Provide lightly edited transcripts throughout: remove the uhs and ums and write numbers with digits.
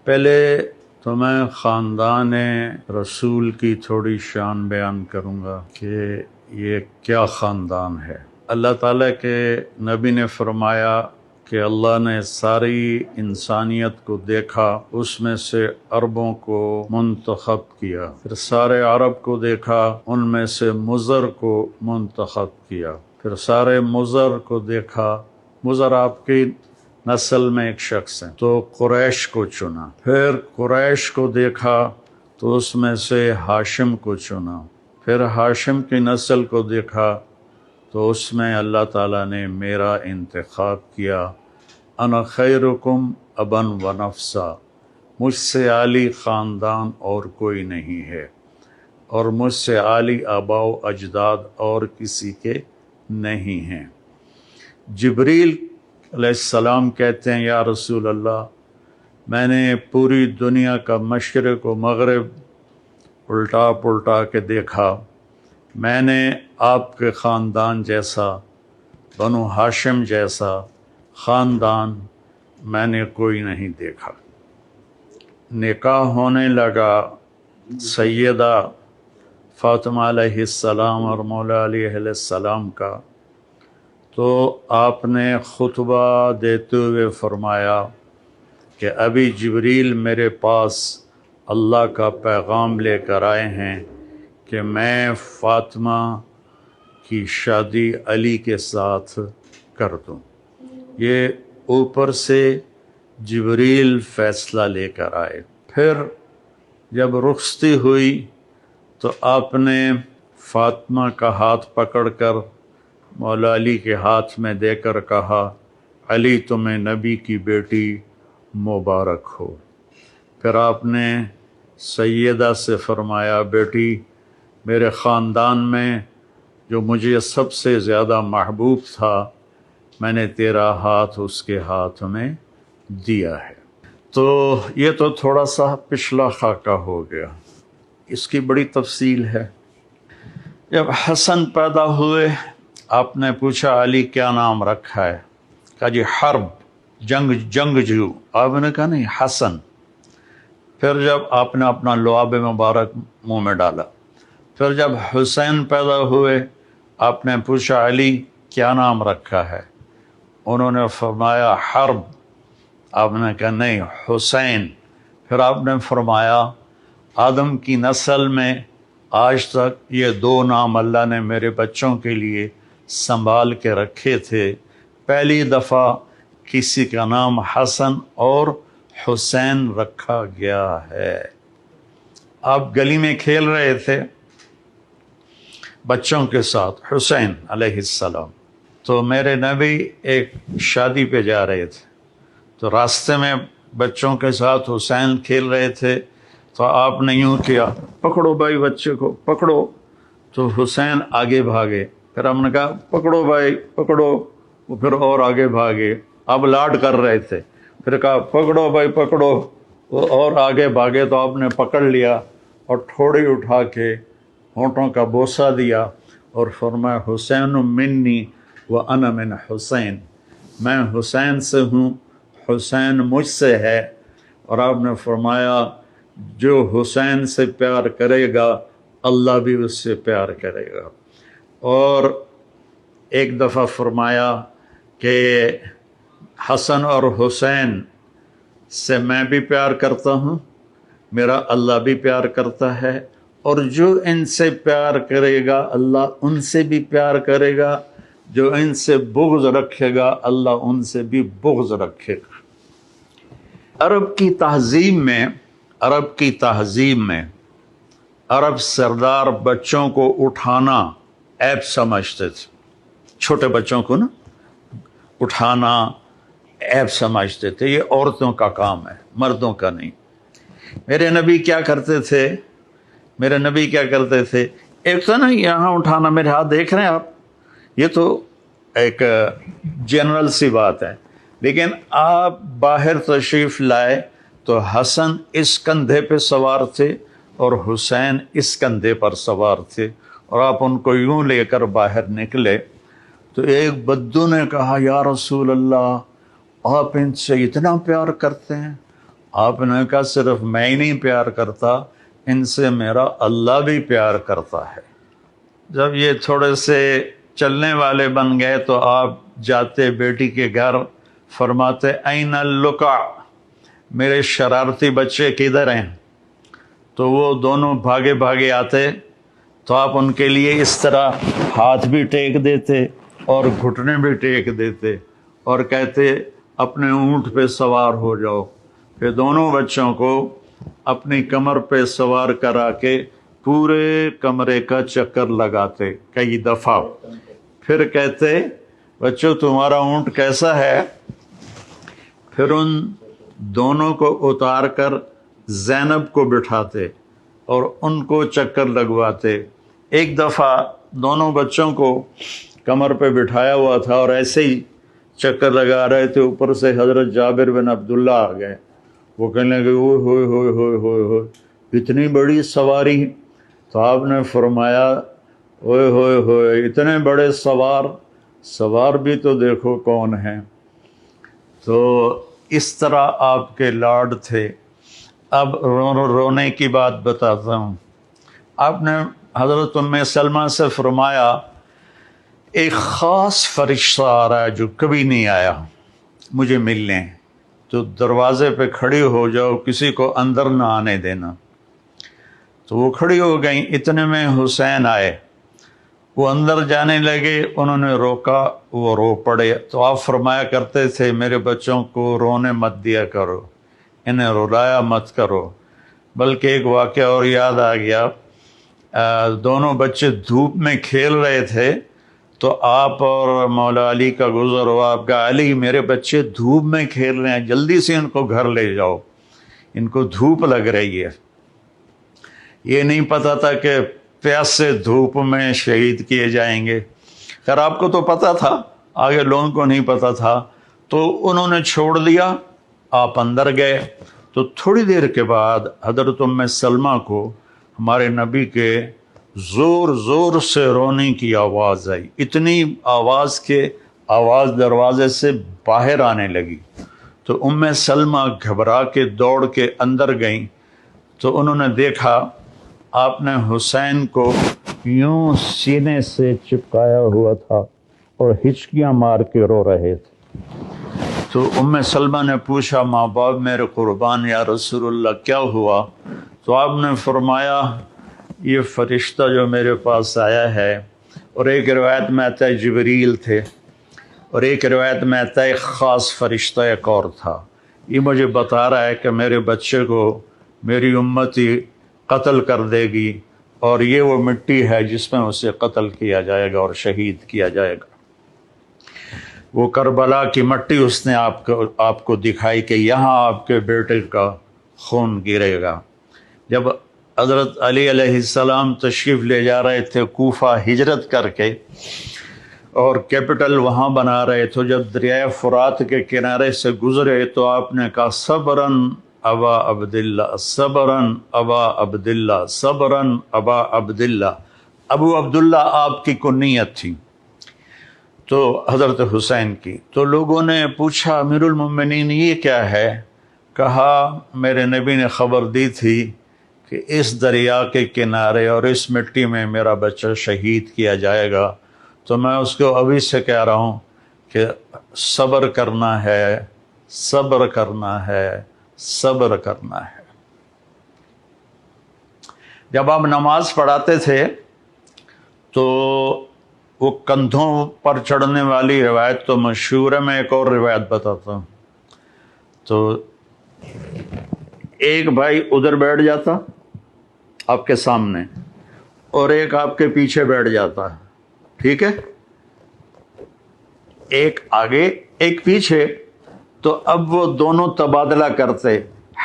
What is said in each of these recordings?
پہلے تو میں خاندان رسول کی تھوڑی شان بیان کروں گا کہ یہ کیا خاندان ہے۔ اللہ تعالیٰ کے نبی نے فرمایا کہ اللہ نے ساری انسانیت کو دیکھا، اس میں سے عربوں کو منتخب کیا، پھر سارے عرب کو دیکھا، ان میں سے مضر کو منتخب کیا، پھر سارے مضر کو دیکھا، مضر آپ کی نسل میں ایک شخص ہے تو قریش کو چنا، پھر قریش کو دیکھا تو اس میں سے ہاشم کو چنا، پھر ہاشم کی نسل کو دیکھا تو اس میں اللہ تعالیٰ نے میرا انتخاب کیا، انا خیرکم ابا و نفسا، مجھ سے عالی خاندان اور کوئی نہیں ہے، اور مجھ سے عالی آباء و اجداد اور کسی کے نہیں ہیں۔ جبریل علیہ السلام کہتے ہیں یا رسول اللہ، میں نے پوری دنیا کا مشرق و مغرب الٹا پلٹا کے دیکھا، میں نے آپ کے خاندان جیسا، بنو ہاشم جیسا خاندان میں نے کوئی نہیں دیکھا۔ نکاح ہونے لگا سیدہ فاطمہ علیہ السلام اور مولا علی علیہ السلام کا، تو آپ نے خطبہ دیتے ہوئے فرمایا کہ ابھی جبریل میرے پاس اللہ کا پیغام لے کر آئے ہیں کہ میں فاطمہ کی شادی علی کے ساتھ کر دوں۔ یہ اوپر سے جبریل فیصلہ لے کر آئے۔ پھر جب رخصتی ہوئی تو آپ نے فاطمہ کا ہاتھ پکڑ کر مولا علی کے ہاتھ میں دے کر کہا، علی تمہیں نبی کی بیٹی مبارک ہو۔ پھر آپ نے سیدہ سے فرمایا، بیٹی میرے خاندان میں جو مجھے سب سے زیادہ محبوب تھا، میں نے تیرا ہاتھ اس کے ہاتھ میں دیا ہے۔ تو یہ تو تھوڑا سا پچھلا خاکہ ہو گیا، اس کی بڑی تفصیل ہے۔ جب حسن پیدا ہوئے، آپ نے پوچھا علی کیا نام رکھا ہے؟ کہا جی حرب، جنگجو۔ آپ نے کہا نہیں، حسن۔ پھر جب آپ نے اپنا لعاب مبارک منہ میں ڈالا، پھر جب حسین پیدا ہوئے، آپ نے پوچھا علی کیا نام رکھا ہے؟ انہوں نے فرمایا حرب۔ آپ نے کہا نہیں، حسین۔ پھر آپ نے فرمایا آدم کی نسل میں آج تک یہ دو نام اللہ نے میرے بچوں کے لیے سنبھال کے رکھے تھے، پہلی دفعہ کسی کا نام حسن اور حسین رکھا گیا ہے۔ آپ گلی میں کھیل رہے تھے بچوں کے ساتھ، حسین علیہ السلام، تو میرے نبی ایک شادی پہ جا رہے تھے، تو راستے میں بچوں کے ساتھ حسین کھیل رہے تھے، تو آپ نے یوں کیا، پکڑو بھائی بچے کو پکڑو، تو حسین آگے بھاگے، پھر ہم نے کہا پکڑو بھائی پکڑو، وہ پھر اور آگے بھاگے، اب لاڈ کر رہے تھے، پھر کہا پکڑو بھائی پکڑو، وہ اور آگے بھاگے، تو آپ نے پکڑ لیا اور ٹھوڑی اٹھا کے ہونٹوں کا بوسہ دیا اور فرمایا حسین منی وانا من حسین، میں حسین سے ہوں، حسین مجھ سے ہے۔ اور آپ نے فرمایا جو حسین سے پیار کرے گا اللہ بھی اس سے پیار کرے گا۔ اور ایک دفعہ فرمایا کہ حسن اور حسین سے میں بھی پیار کرتا ہوں، میرا اللہ بھی پیار کرتا ہے، اور جو ان سے پیار کرے گا اللہ ان سے بھی پیار کرے گا، جو ان سے بغض رکھے گا اللہ ان سے بھی بغض رکھے گا۔ عرب کی تہذیب میں عرب سردار بچوں کو اٹھانا عیب سمجھتے تھے، چھوٹے بچوں کو نا اٹھانا عیب سمجھتے تھے، یہ عورتوں کا کام ہے، مردوں کا نہیں۔ میرے نبی کیا کرتے تھے، ایک تو نا یہاں اٹھانا، میرے ہاتھ دیکھ رہے ہیں آپ، یہ تو ایک جنرل سی بات ہے، لیکن آپ باہر تشریف لائے تو حسن اس کندھے پہ سوار تھے اور حسین اس کندھے پر سوار تھے، اور آپ ان کو یوں لے کر باہر نکلے تو ایک بدو نے کہا یا رسول اللہ آپ ان سے اتنا پیار کرتے ہیں، آپ نے کہا صرف میں ہی نہیں پیار کرتا، ان سے میرا اللہ بھی پیار کرتا ہے۔ جب یہ تھوڑے سے چلنے والے بن گئے تو آپ جاتے بیٹی کے گھر، فرماتے این اللقع، میرے شرارتی بچے کدھر ہیں؟ تو وہ دونوں بھاگے بھاگے آتے تو آپ ان کے لیے اس طرح ہاتھ بھی ٹیک دیتے اور گھٹنے بھی ٹیک دیتے اور کہتے اپنے اونٹ پہ سوار ہو جاؤ۔ پھر دونوں بچوں کو اپنی کمر پہ سوار کرا کے پورے کمرے کا چکر لگاتے کئی دفعہ، پھر کہتے بچوں تمہارا اونٹ کیسا ہے؟ پھر ان دونوں کو اتار کر زینب کو بٹھاتے اور ان کو چکر لگواتے۔ ایک دفعہ دونوں بچوں کو کمر پہ بٹھایا ہوا تھا اور ایسے ہی چکر لگا رہے تھے، اوپر سے حضرت جابر بن عبداللہ آ گئے۔ وہ کہنے لگے اوئے ہوئے ہوئے ہوئے ہوئے ہوئے اتنی بڑی سواری؟ تو آپ نے فرمایا اوئے ہوئے ہوئے اتنے بڑے سوار بھی تو دیکھو کون ہیں۔ تو اس طرح آپ کے لاڈ تھے۔ اب رونے کی بات بتاتا ہوں۔ آپ نے حضرت ام سلمہ سے فرمایا ایک خاص فرشتہ آ رہا ہے جو کبھی نہیں آیا مجھے ملنے، تو دروازے پہ کھڑی ہو جاؤ، کسی کو اندر نہ آنے دینا۔ تو وہ کھڑی ہو گئیں، اتنے میں حسین آئے، وہ اندر جانے لگے، انہوں نے روکا، وہ رو پڑے۔ تو آپ فرمایا کرتے تھے میرے بچوں کو رونے مت دیا کرو، انہیں رلایا مت کرو۔ بلکہ ایک واقعہ اور یاد آ گیا، دونوں بچے دھوپ میں کھیل رہے تھے تو آپ اور مولا علی کا گزر ہوا، آپ کہا علی میرے بچے دھوپ میں کھیل رہے ہیں، جلدی سے ان کو گھر لے جاؤ، ان کو دھوپ لگ رہی ہے۔ یہ نہیں پتا تھا کہ پیاس سے دھوپ میں شہید کیے جائیں گے۔ خیر آپ کو تو پتا تھا، آگے لوگوں کو نہیں پتا تھا، تو انہوں نے چھوڑ دیا، آپ اندر گئے۔ تو تھوڑی دیر کے بعد حضرت ام سلمہ کو ہمارے نبی کے زور زور سے رونے کی آواز آئی، اتنی آواز کہ آواز دروازے سے باہر آنے لگی۔ تو ام سلمہ گھبرا کے دوڑ کے اندر گئیں تو انہوں نے دیکھا آپ نے حسین کو یوں سینے سے چپکایا ہوا تھا اور ہچکیاں مار کے رو رہے تھے۔ تو ام سلمہ نے پوچھا ماں باپ میرے قربان یا رسول اللہ کیا ہوا؟ تو آپ نے فرمایا یہ فرشتہ جو میرے پاس آیا ہے، اور ایک روایت میں آتا ہے جبریل تھے اور ایک روایت میں آتا ہے ایک خاص فرشتہ ایک اور تھا، یہ مجھے بتا رہا ہے کہ میرے بچے کو میری امتی قتل کر دے گی اور یہ وہ مٹی ہے جس میں اسے قتل کیا جائے گا اور شہید کیا جائے گا۔ وہ کربلا کی مٹی اس نے آپ کو دکھائی کہ یہاں آپ کے بیٹے کا خون گرے گا۔ جب حضرت علی علیہ السلام تشریف لے جا رہے تھے کوفہ ہجرت کر کے اور کیپٹل وہاں بنا رہے تھے، جب دریائے فرات کے کنارے سے گزرے تو آپ نے کہا صبرن ابا عبداللہ، صبرن ابا عبداللہ، صبرن ابا عبداللہ۔ ابو عبداللہ آپ کی کنیت تھی تو حضرت حسین کی۔ تو لوگوں نے پوچھا امیر المومنین یہ کیا ہے؟ کہا میرے نبی نے خبر دی تھی کہ اس دریا کے کنارے اور اس مٹی میں میرا بچہ شہید کیا جائے گا، تو میں اس کو ابھی سے کہہ رہا ہوں کہ صبر کرنا ہے، صبر کرنا ہے، صبر کرنا ہے۔ جب آپ نماز پڑھاتے تھے تو وہ کندھوں پر چڑھنے والی روایت تو مشہور ہے، میں ایک اور روایت بتاتا ہوں۔ تو ایک بھائی ادھر بیٹھ جاتا آپ کے سامنے اور ایک آپ کے پیچھے بیٹھ جاتا، ٹھیک ہے، ایک آگے ایک پیچھے۔ تو اب وہ دونوں تبادلہ کرتے،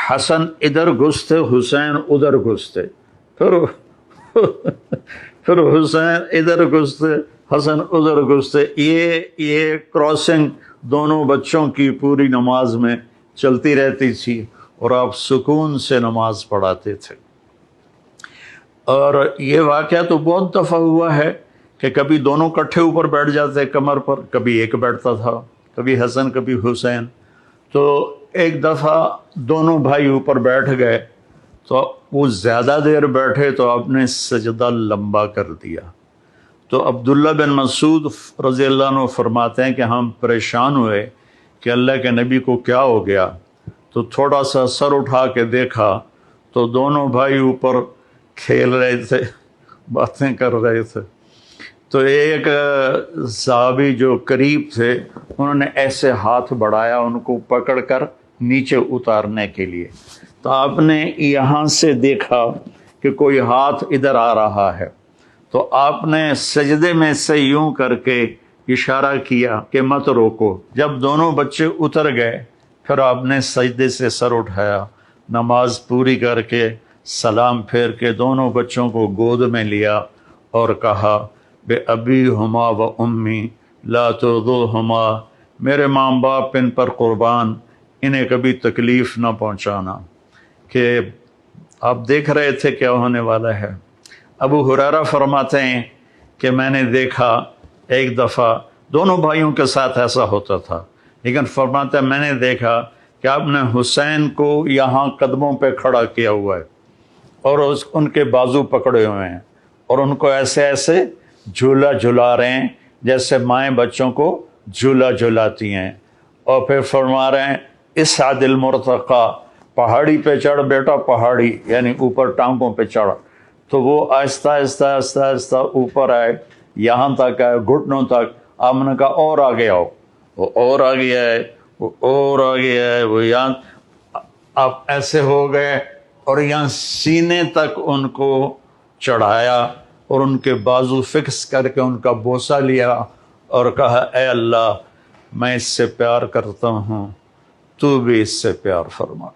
حسن ادھر گھستے حسین ادھر گھستے، پھر حسین ادھر گھستے حسن ادھر گھستے۔ یہ کراسنگ دونوں بچوں کی پوری نماز میں چلتی رہتی تھی اور آپ سکون سے نماز پڑھاتے تھے۔ اور یہ واقعہ تو بہت دفعہ ہوا ہے کہ کبھی دونوں کٹھے اوپر بیٹھ جاتے کمر پر، کبھی ایک بیٹھتا تھا، کبھی حسن کبھی حسین۔ تو ایک دفعہ دونوں بھائی اوپر بیٹھ گئے تو وہ زیادہ دیر بیٹھے تو آپ نے سجدہ لمبا کر دیا. تو عبداللہ بن مسعود رضی اللہ عنہ فرماتے ہیں کہ ہم پریشان ہوئے کہ اللہ کے نبی کو کیا ہو گیا. تو تھوڑا سا سر اٹھا کے دیکھا تو دونوں بھائی اوپر کھیل رہے تھے، باتیں کر رہے تھے. تو ایک صحابی جو قریب تھے انہوں نے ایسے ہاتھ بڑھایا ان کو پکڑ کر نیچے اتارنے کے لیے. تو آپ نے یہاں سے دیکھا کہ کوئی ہاتھ ادھر آ رہا ہے تو آپ نے سجدے میں سے یوں کر کے اشارہ کیا کہ مت روکو. جب دونوں بچے اتر گئے پھر آپ نے سجدے سے سر اٹھایا، نماز پوری کر کے سلام پھیر کے دونوں بچوں کو گود میں لیا اور کہا بے ابی ہما و امی لا ترضوہما، میرے ماں باپ ان پر قربان، انہیں کبھی تکلیف نہ پہنچانا. کہ آپ دیکھ رہے تھے کیا ہونے والا ہے. ابو ہریرہ فرماتے ہیں کہ میں نے دیکھا ایک دفعہ دونوں بھائیوں کے ساتھ ایسا ہوتا تھا، لیکن فرماتے ہیں میں نے دیکھا کہ آپ نے حسین کو یہاں قدموں پہ کھڑا کیا ہوا ہے اور ان کے بازو پکڑے ہوئے ہیں اور ان کو ایسے ایسے جھولا جھلا رہے ہیں جیسے مائیں بچوں کو جھولا جھلاتی ہیں. اور پھر فرما رہے ہیں اسعد المرتقی، پہاڑی پہ چڑھ بیٹا، پہاڑی یعنی اوپر ٹانگوں پہ چڑھ. تو وہ آہستہ آہستہ آہستہ آہستہ اوپر آئے، یہاں تک آئے گھٹنوں تک. آپ نے کہا اور آگے آؤ، وہ اور آگے آئے، وہ اور آگے آئے، وہ یہاں آپ ایسے ہو گئے اور یہاں سینے تک ان کو چڑھایا اور ان کے بازو فکس کر کے ان کا بوسہ لیا اور کہا اے اللہ میں اس سے پیار کرتا ہوں، تو بھی اس سے پیار فرما.